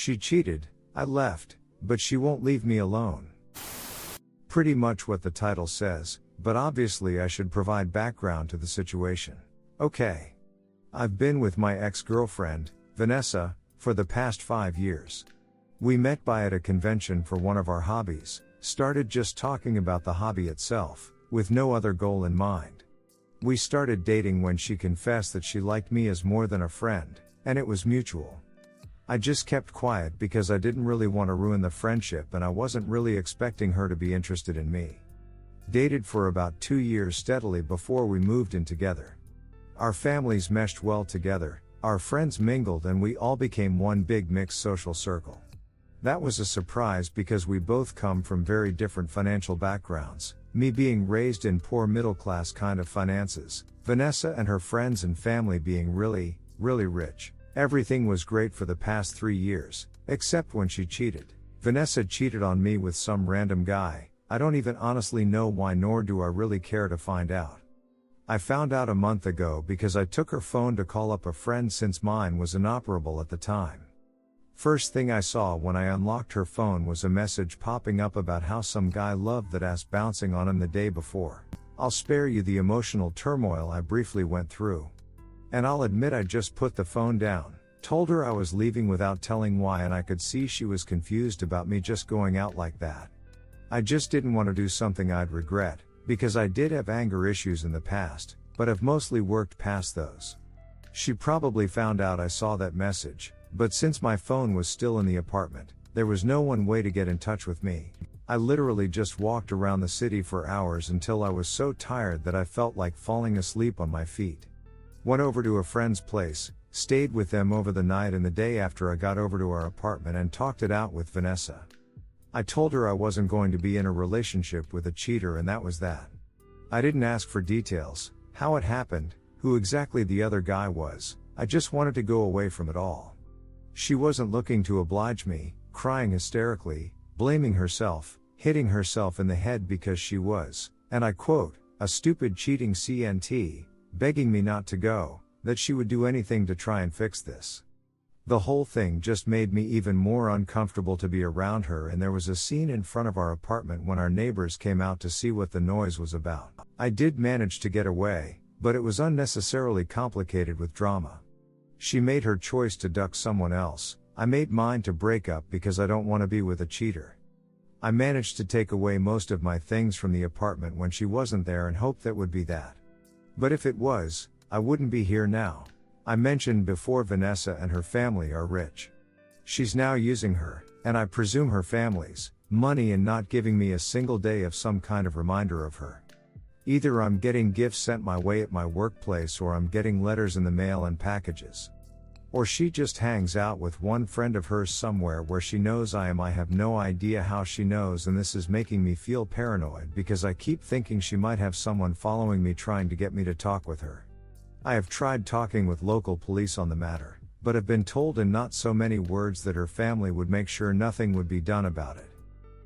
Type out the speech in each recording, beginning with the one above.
She cheated, I left, but she won't leave me alone. Pretty much what the title says, but obviously I should provide background to the situation. Okay. I've been with my ex-girlfriend, Vanessa, for the past 5 years. We met at a convention for one of our hobbies, started just talking about the hobby itself, with no other goal in mind. We started dating when she confessed that she liked me as more than a friend, and it was mutual. I just kept quiet because I didn't really want to ruin the friendship and I wasn't really expecting her to be interested in me. Dated for about 2 years steadily before we moved in together. Our families meshed well together, our friends mingled and we all became one big mixed social circle. That was a surprise because we both come from very different financial backgrounds, me being raised in poor middle class kind of finances, Vanessa and her friends and family being really, really rich. Everything was great for the past 3 years, except when she cheated. Vanessa cheated on me with some random guy. I don't even honestly know why, nor do I really care to find out. I found out a month ago because I took her phone to call up a friend since mine was inoperable at the time. First thing I saw when I unlocked her phone was a message popping up about how some guy loved that ass bouncing on him the day before. I'll spare you the emotional turmoil I briefly went through. And I'll admit I just put the phone down, told her I was leaving without telling why, and I could see she was confused about me just going out like that. I just didn't want to do something I'd regret, because I did have anger issues in the past, but have mostly worked past those. She probably found out I saw that message, but since my phone was still in the apartment, there was no one way to get in touch with me. I literally just walked around the city for hours until I was so tired that I felt like falling asleep on my feet. Went over to a friend's place, stayed with them over the night and the day after I got over to our apartment and talked it out with Vanessa. I told her I wasn't going to be in a relationship with a cheater and that was that. I didn't ask for details, how it happened, who exactly the other guy was, I just wanted to go away from it all. She wasn't looking to oblige me, crying hysterically, blaming herself, hitting herself in the head because she was, and I quote, a stupid cheating CNT, begging me not to go, that she would do anything to try and fix this. The whole thing just made me even more uncomfortable to be around her, and there was a scene in front of our apartment when our neighbors came out to see what the noise was about. I did manage to get away, but it was unnecessarily complicated with drama. She made her choice to duck someone else, I made mine to break up because I don't want to be with a cheater. I managed to take away most of my things from the apartment when she wasn't there and hoped that would be that. But if it was, I wouldn't be here now. I mentioned before Vanessa and her family are rich. She's now using her, and I presume her family's, money and not giving me a single day of some kind of reminder of her. Either I'm getting gifts sent my way at my workplace or I'm getting letters in the mail and packages. Or she just hangs out with one friend of hers somewhere where she knows I am. I have no idea how she knows, and this is making me feel paranoid because I keep thinking she might have someone following me trying to get me to talk with her. I have tried talking with local police on the matter, but have been told in not so many words that her family would make sure nothing would be done about it.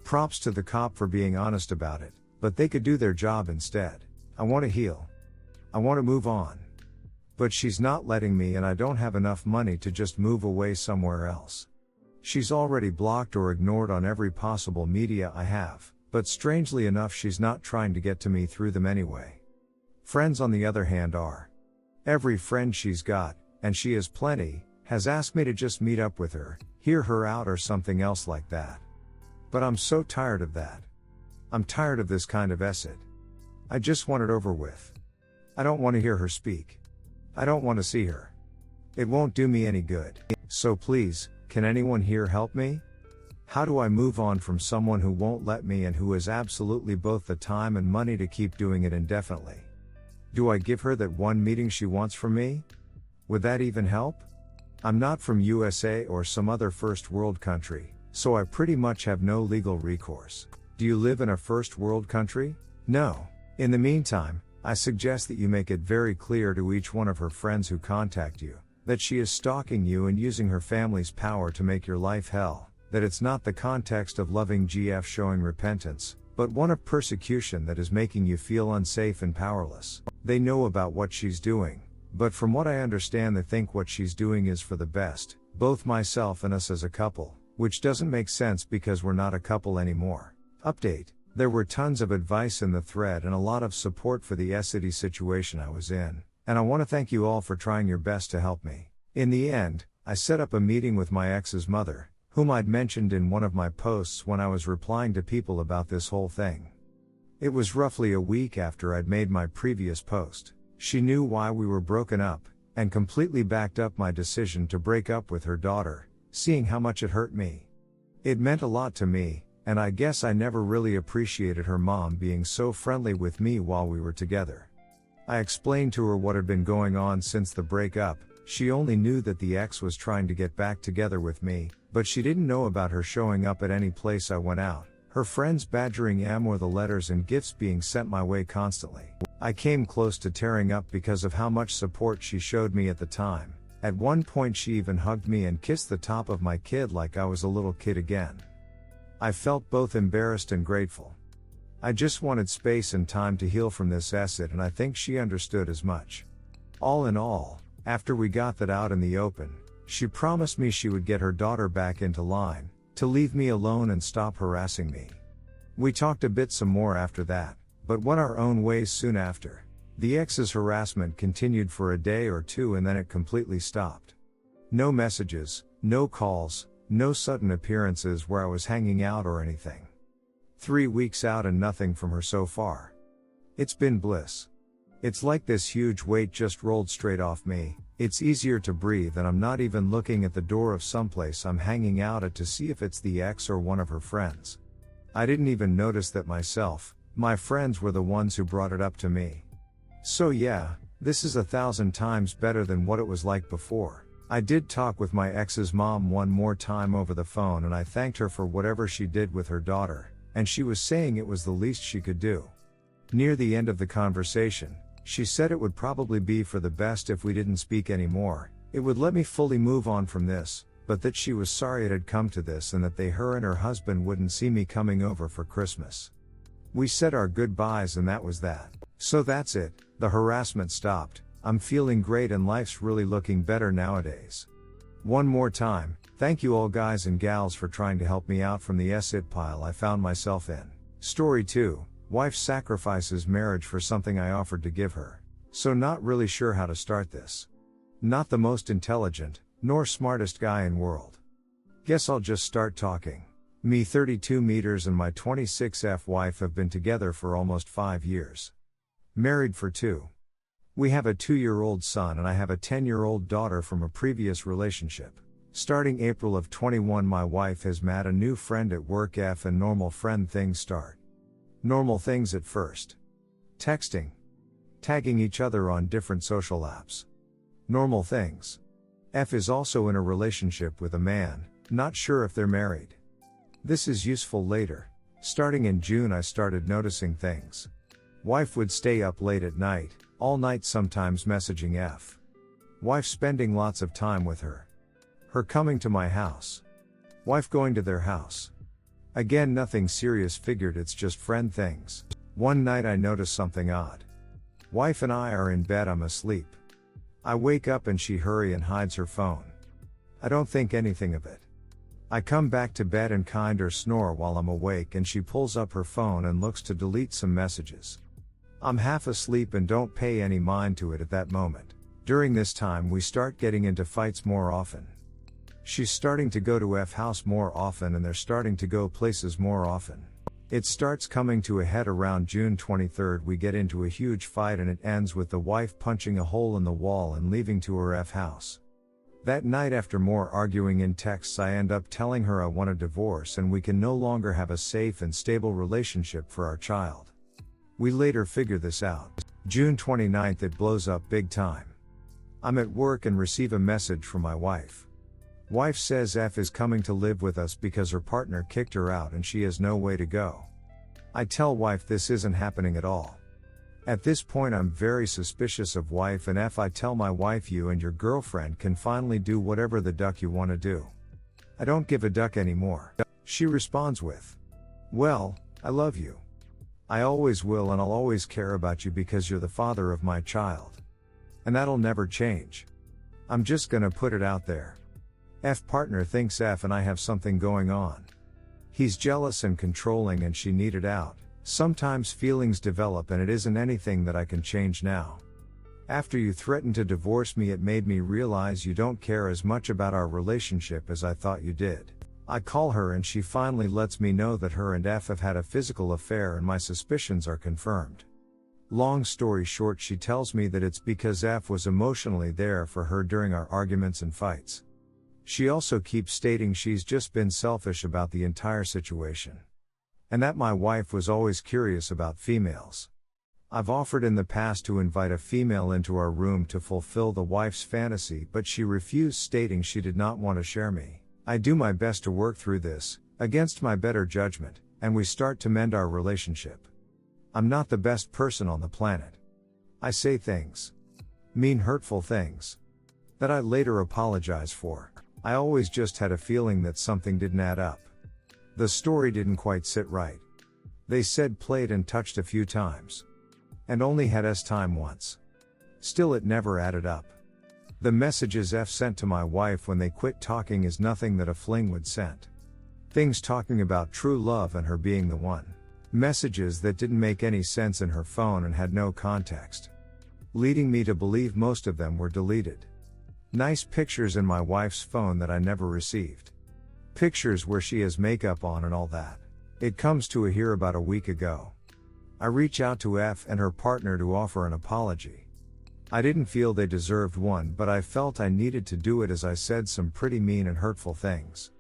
Props to the cop for being honest about it, but they could do their job instead. I want to heal. I want to move on. But she's not letting me, and I don't have enough money to just move away somewhere else. She's already blocked or ignored on every possible media I have, but strangely enough she's not trying to get to me through them anyway. Friends on the other hand are. Every friend she's got, and she has plenty, has asked me to just meet up with her, hear her out or something else like that. But I'm so tired of that. I'm tired of this kind of acid. I just want it over with. I don't want to hear her speak. I don't want to see her. It won't do me any good. So please, can anyone here help me? How do I move on from someone who won't let me and who has absolutely both the time and money to keep doing it indefinitely? Do I give her that one meeting she wants from me? Would that even help? I'm not from USA or some other first world country, so I pretty much have no legal recourse. Do you live in a first world country? No. In the meantime, I suggest that you make it very clear to each one of her friends who contact you, that she is stalking you and using her family's power to make your life hell, that it's not the context of loving GF showing repentance, but one of persecution that is making you feel unsafe and powerless. They know about what she's doing, but from what I understand they think what she's doing is for the best, both myself and us as a couple, which doesn't make sense because we're not a couple anymore. Update. There were tons of advice in the thread and a lot of support for the city situation I was in, and I want to thank you all for trying your best to help me. In the end, I set up a meeting with my ex's mother, whom I'd mentioned in one of my posts when I was replying to people about this whole thing. It was roughly a week after I'd made my previous post. She knew why we were broken up, and completely backed up my decision to break up with her daughter, seeing how much it hurt me. It meant a lot to me, and I guess I never really appreciated her mom being so friendly with me while we were together. I explained to her what had been going on since the breakup. She only knew that the ex was trying to get back together with me, but she didn't know about her showing up at any place I went out, her friends badgering M or the letters and gifts being sent my way constantly. I came close to tearing up because of how much support she showed me at the time. At one point she even hugged me and kissed the top of my kid like I was a little kid again. I felt both embarrassed and grateful. I just wanted space and time to heal from this acid, and I think she understood as much. All in all, after we got that out in the open, she promised me she would get her daughter back into line, to leave me alone and stop harassing me. We talked a bit some more after that, but went our own ways soon after. The ex's harassment continued for a day or two and then it completely stopped. No messages, no calls, no sudden appearances where I was hanging out or anything. 3 weeks out and nothing from her so far. It's been bliss. It's like this huge weight just rolled straight off me. It's easier to breathe and I'm not even looking at the door of someplace I'm hanging out at to see if it's the ex or one of her friends. I didn't even notice that myself. My friends were the ones who brought it up to me. So yeah, this is 1,000 times better than what it was like before. I did talk with my ex's mom one more time over the phone and I thanked her for whatever she did with her daughter, and she was saying it was the least she could do. Near the end of the conversation, she said it would probably be for the best if we didn't speak anymore. It would let me fully move on from this, but that she was sorry it had come to this and that her and her husband wouldn't see me coming over for Christmas. We said our goodbyes and that was that. So that's it, the harassment stopped, I'm feeling great and life's really looking better nowadays. One more time, thank you all guys and gals for trying to help me out from the shit pile I found myself in. Story 2, wife sacrifices marriage for something I offered to give her. So not really sure how to start this. Not the most intelligent, nor smartest guy in world. Guess I'll just start talking. Me 32 meters and my 26F wife have been together for almost 5 years. Married for 2. We have a 2-year-old son and I have a 10-year-old daughter from a previous relationship. Starting April of 21 my wife has met a new friend at work. F and normal friend things start. Normal things at first. Texting. Tagging each other on different social apps. Normal things. F is also in a relationship with a man, not sure if they're married. This is useful later. Starting in June I started noticing things. Wife would stay up late at night, all night sometimes messaging F. Wife spending lots of time with her. Her coming to my house. Wife going to their house. Again nothing serious, figured it's just friend things. One night I noticed something odd. Wife and I are in bed, I'm asleep. I wake up and she hurry and hides her phone. I don't think anything of it. I come back to bed and kinda snore while I'm awake and she pulls up her phone and looks to delete some messages. I'm half asleep and don't pay any mind to it at that moment. During this time we start getting into fights more often. She's starting to go to F house more often and they're starting to go places more often. It starts coming to a head around June 23rd. We get into a huge fight and it ends with the wife punching a hole in the wall and leaving to her F house. That night, after more arguing in texts, I end up telling her I want a divorce and we can no longer have a safe and stable relationship for our child. We later figure this out. June 29th it blows up big time. I'm at work and receive a message from my wife. Wife says F is coming to live with us because her partner kicked her out and she has no way to go. I tell wife this isn't happening at all. At this point I'm very suspicious of wife and F. I tell my wife, you and your girlfriend can finally do whatever the duck you want to do. I don't give a duck anymore. She responds with, well, I love you. I always will and I'll always care about you because you're the father of my child. And that'll never change. I'm just gonna put it out there. F partner thinks F and I have something going on. He's jealous and controlling and she needed out. Sometimes feelings develop and it isn't anything that I can change now. After you threatened to divorce me, it made me realize you don't care as much about our relationship as I thought you did. I call her and she finally lets me know that her and F have had a physical affair and my suspicions are confirmed. Long story short, she tells me that it's because F was emotionally there for her during our arguments and fights. She also keeps stating she's just been selfish about the entire situation. And that my wife was always curious about females. I've offered in the past to invite a female into our room to fulfill the wife's fantasy, but she refused, stating she did not want to share me. I do my best to work through this, against my better judgment, and we start to mend our relationship. I'm not the best person on the planet. I say things. Mean, hurtful things. That I later apologize for. I always just had a feeling that something didn't add up. The story didn't quite sit right. They said played and touched a few times. And only had us time once. Still, it never added up. The messages F sent to my wife when they quit talking is nothing that a fling would send. Things talking about true love and her being the one. Messages that didn't make any sense in her phone and had no context. Leading me to believe most of them were deleted. Nice pictures in my wife's phone that I never received. Pictures where she has makeup on and all that. It comes to a here about a week ago. I reach out to F and her partner to offer an apology. I didn't feel they deserved one, but I felt I needed to do it as I said some pretty mean and hurtful things.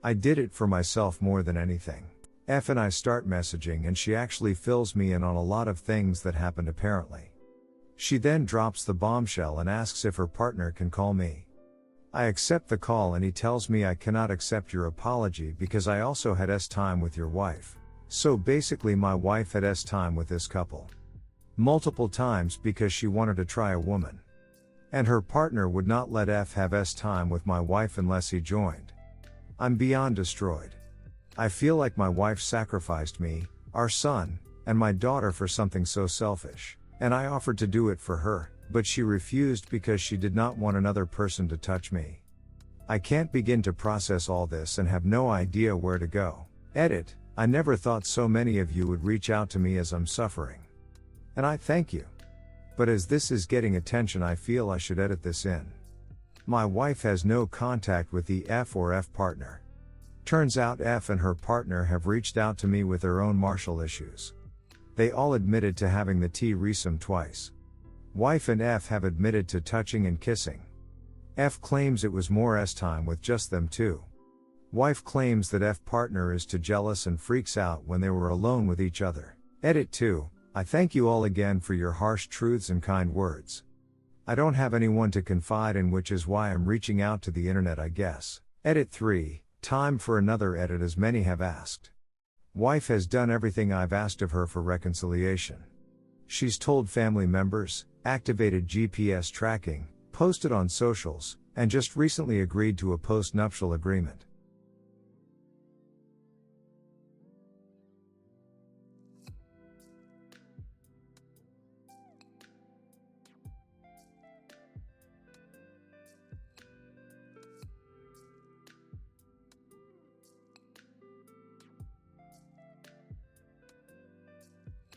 I did it for myself more than anything. F and I start messaging and she actually fills me in on a lot of things that happened apparently. She then drops the bombshell and asks if her partner can call me. I accept the call and he tells me I cannot accept your apology because I also had time with your wife. So basically my wife had time with this couple. Multiple times because she wanted to try a woman. And her partner would not let F have time with my wife unless he joined. I'm beyond destroyed. I feel like my wife sacrificed me, our son, and my daughter for something so selfish. And I offered to do it for her, but she refused because she did not want another person to touch me. I can't begin to process all this and have no idea where to go. Edit. I never thought so many of you would reach out to me as I'm suffering. And I thank you. But as this is getting attention, I feel I should edit this in. My wife has no contact with the F or F partner. Turns out F and her partner have reached out to me with their own marital issues. They all admitted to having the threesome twice. Wife and F have admitted to touching and kissing. F claims it was more time with just them two. Wife claims that F partner is too jealous and freaks out when they were alone with each other. Edit 2. I thank you all again for your harsh truths and kind words. I don't have anyone to confide in, which is why I'm reaching out to the internet, I guess. Edit 3. Time for another edit, as many have asked. Wife has done everything I've asked of her for reconciliation. She's told family members, activated GPS tracking, posted on socials, and just recently agreed to a post-nuptial agreement.